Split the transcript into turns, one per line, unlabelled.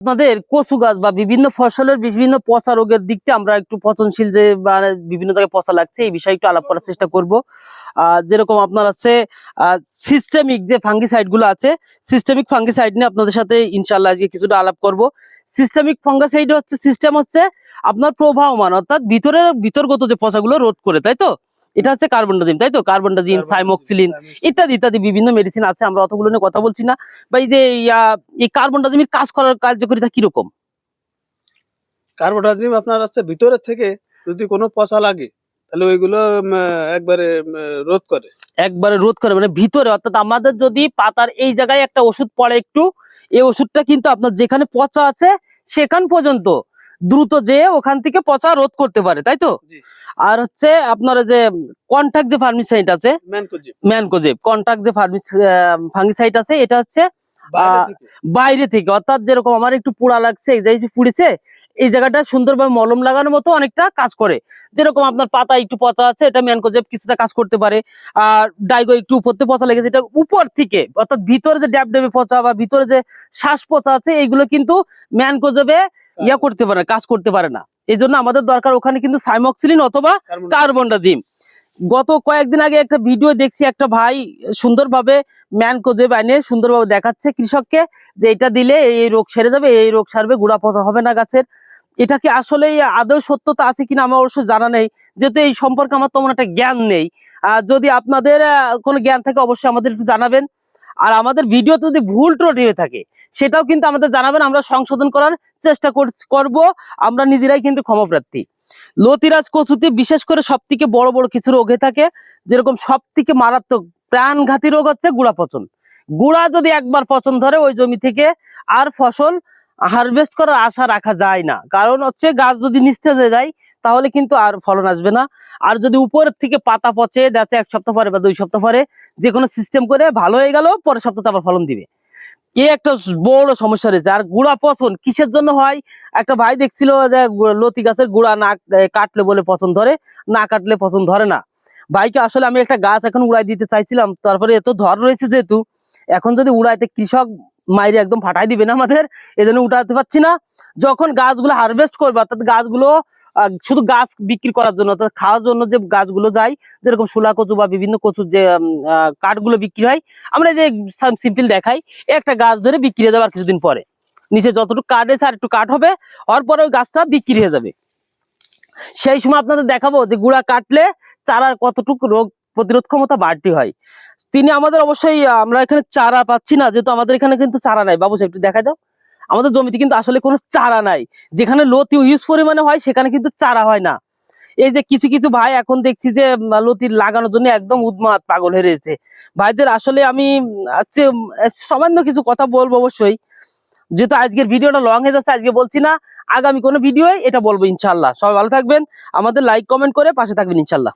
আপনাদের কচু গাছ বা বিভিন্ন ফসলের বিভিন্ন পচা রোগের দিক থেকে আমরা একটু পচনশীল যে বিভিন্ন জায়গায় পচা লাগছে এই বিষয়ে একটু আলাপ করার চেষ্টা করব। যেরকম আপনার আছে সিস্টেমিক যে ফাঙ্গিসাইড গুলো আছে, সিস্টেমিক ফাঙ্গিসাইড নিয়ে আপনাদের সাথে ইনশাআল্লাহ আজকে কিছুটা আলাপ করব। সিস্টেমিক ফাঙ্গিসাইড হচ্ছে সিস্টেম হচ্ছে আপনার প্রবাহমান, অর্থাৎ ভিতরগত যে পচাগুলো রোধ করে, তাই তো? এটা হচ্ছে কার্বনডাজিম, তাই তো? কার্বনডাজিম, সাইমোক্সিলিন ইত্যাদি ইত্যাদি বিভিন্ন মেডিসিন আছে, আমরা অতগুলো নিয়ে কথা বলছি না। বা এই যে এই কার্বনডাজিমের কাজ করার কার্যকারিতা কিরকম?
কার্বোডাজিম আপনার হচ্ছে ভিতরের থেকে যদি কোনো পচা লাগে তাহলে ওইগুলো একবারে রোধ করে।
একবারে রোধ করে মানে ভিতরে, অর্থাৎ আমাদের যদি পাতার এই জায়গায় একটা ওষুধ পড়ে একটু, এই ওষুধটা কিন্তু আপনার যেখানে পচা আছে সেখান পর্যন্ত দ্রুত যে ওখান থেকে পচা রোধ করতে পারে, তাই তো? আর হচ্ছে আপনার যে কন্টাক্ট যে ফার্মিসাইড আছে, ম্যানকোজেব কন্টাক্ট যে ফাঙ্গিসাইড আছে, এটা হচ্ছে বাইরে থেকে, অর্থাৎ যেরকম আমার একটু পোড়া লাগছে, এই যে পুড়েছে এই জায়গাটা সুন্দরভাবে মলম লাগানোর মতো অনেকটা কাজ করে। যেরকম আপনার পাতা একটু পচা আছে, এটা ম্যানকোজেব কিছুটা কাজ করতে পারে। আর ডাইগো একটু উপর থেকে পচা লেগেছে, এটা উপর থেকে, অর্থাৎ ভিতরে যে ড্যাবে পচা বা ভিতরে যে শ্বাস পচা আছে এইগুলো কিন্তু ম্যানকোজেবে করতে পারে, কাজ করতে পারে না। এই জন্য আমাদের দরকার ওখানে কিন্তু সাইমোক্সিলিন অথবা কার্বনডাজিম। গত কয়েকদিন আগে একটা ভিডিও দেখছি, একটা ভাই সুন্দরভাবে ম্যানকোজেব এনে সুন্দরভাবে দেখাচ্ছে কৃষককে যে এটা দিলে এই রোগ সেরে যাবে, এই রোগ সারবে, গুড়া পচা হবে না গাছের। এটা কি আসলে আদৌ সত্যতা আছে কিনা আমার অবশ্য জানা নেই, যেহেতু এই সম্পর্কে আমার তেমন একটা জ্ঞান নেই। যদি আপনাদের কোনো জ্ঞান থাকে অবশ্যই আমাদের একটু জানাবেন। আর আমাদের ভিডিও যদি ভুল ত্রুটি হয়ে থাকে সেটাও কিন্তু আমাদের জানাবেন, আমরা সংশোধন করার চেষ্টা করব। আমরা নিজেরাই কিন্তু ক্ষমাপ্রার্থী। লতিরাজ কচুতে বিশেষ করে সব থেকে বড় বড় কিছু রোগ হয়ে থাকে, যেরকম সব থেকে মারাত্মক প্রাণঘাতী রোগ হচ্ছে গুড়া পচন। গুড়া যদি একবার পচন ধরে ওই জমি থেকে আর ফসল হারভেস্ট করার আশা রাখা যায় না, কারণ হচ্ছে গাছ যদি নিস্তেজ হয়ে যায় তাহলে কিন্তু আর ফলন আসবে না। আর যদি উপরের থেকে পাতা পচে যাতে 1 সপ্তাহ পরে বা 2 সপ্তাহ পরে যে কোনো সিস্টেম করে ভালো হয়ে গেল, পরের সপ্তাহে আবার ফলন দিবে। একটা বড় সমস্যা রয়েছে। আর গুড়া পচন কিসের জন্য হয়? একটা ভাই দেখছিল যে লতি গাছের গুড়া না কাটলে বলে পচন ধরে, না কাটলে পচন ধরে না। ভাইকে আসলে আমি একটা গাছ এখন উড়াই দিতে চাইছিলাম, তারপরে এত ধর রয়েছে যেহেতু এখন যদি উড়াইতে কৃষক মাইরে একদম ফাটাই দিবে না আমাদের, এজন্য উঠাতে পারছি না। যখন গাছগুলো হারভেস্ট করবে, অর্থাৎ গাছগুলো শুধু গাছ বিক্রি করার জন্য, অর্থাৎ খাওয়ার জন্য যে গাছগুলো যায়, যেরকম শোলা কচু বা বিভিন্ন কচুর যে কাঠগুলো বিক্রি হয়, আমরা যে সিম্পল দেখাই, একটা গাছ ধরে বিক্রি হয়ে যাবে আর কিছুদিন পরে, নিচে যতটুকু কাঠ আছে আর একটু কাঠ হবে, হওয়ার পরে ওই গাছটা বিক্রি হয়ে যাবে। সেই সময় আপনাদের দেখাবো যে গুড়া কাটলে চারার কতটুকু রোগ প্রতিরোধ ক্ষমতা বাড়তি হয়। তিনি আমাদের অবশ্যই, আমরা এখানে চারা পাচ্ছি না, যেহেতু আমাদের এখানে কিন্তু চারা নাই। বাবু একটু দেখা দাও, আমাদের জমিতে কিন্তু আসলে কোনো চারা নাই। যেখানে লতি হিউজ পরিমাণে হয় সেখানে কিন্তু চারা হয় না। এই যে কিছু কিছু ভাই এখন দেখছি যে লতির লাগানোর জন্য একদম উন্মাদ পাগল হয়ে রয়েছে। ভাইদের আসলে আমি সামান্য কিছু কথা বলবো অবশ্যই, যেহেতু আজকের ভিডিওটা লং হয়ে যাচ্ছে আজকে বলছি না, আগামী কোনো ভিডিওয় এটা বলবো ইনশাল্লাহ। সবাই ভালো থাকবেন, আমাদের লাইক কমেন্ট করে পাশে থাকবেন ইনশাল্লাহ।